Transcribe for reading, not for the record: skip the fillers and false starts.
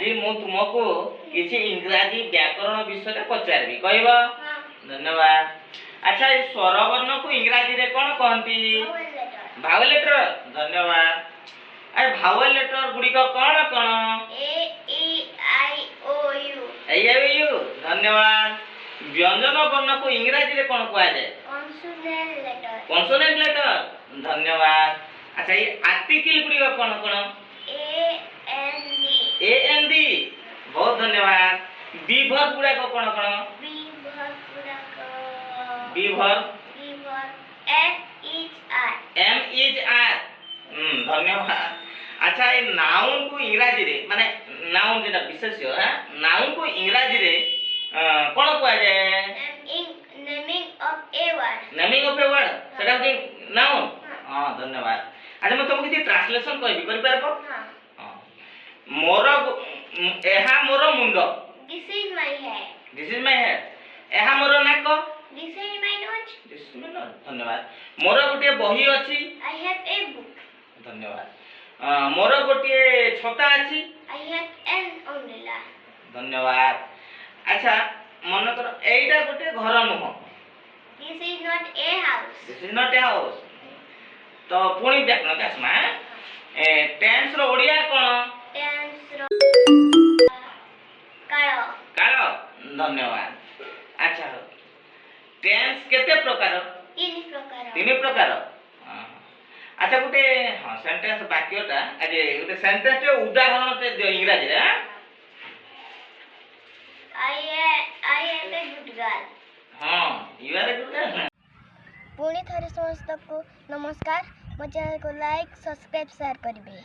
आज मु तुमको किसी इंग्राजी व्याकरण विषय पचारि कहब। धन्यवाद। अच्छा ये स्वर वर्ण को इंग्राजी रे कौन कहती? Vowel letter. धन्यवाद। अरे भावल लेटर गुडी को कौन कौन? A E I O U. U. धन्यवाद। व्यंजन वर्ण को इंग्राजी रे कौन कहा जाए? Consonant letter. Consonant letter. धन्यवाद। अच्छा ये आर्टिकल गुडी को कौन कौन? A an the. बहुत धन्यवाद। विभर गुडा को कौन कौन? Verb am is are. धन्यवाद। अच्छा ये नाउन को इंग्राजी रे माने नाउन जेटा विशेष्य नाउन को इंग्राजी रे कोन कहया जाय? नेमिंग ऑफ ए वर्ड सेटा होती नाउन। हां धन्यवाद। अच्छा मैं तुमको किसी ट्रांसलेशन कहबी कर परबो? हां मोर एहा मोर मुंड। This is my head. This is my head. एहा मोर नाक। This is my nose. This is my nose. धन्यवाद। मोर गोटे बही अछि। I have a book. धन्यवाद। मोर गोटे छता अछि। I have an umbrella. धन्यवाद। अच्छा मन कर एइटा गोटे घर नुह। This is not a house. This is not a house. तो पुणी देखना कसमा टेंस रो ओडिया कोन? टेंस रो कालो। कालो। धन्यवाद। अच्छा टेंस केते प्रकार? तीन प्रकार। अच्छा गोटे हां सेंटेंस वाक्यटा आज गोटे सेंटेंस के उदाहरण ते दियो इंग्रजी रे। I am a good girl. हां you are a good girl. पुणी थरे समस्त को नमस्कार। मो चैनल को लाइक सब्सक्राइब शेयर करिवे।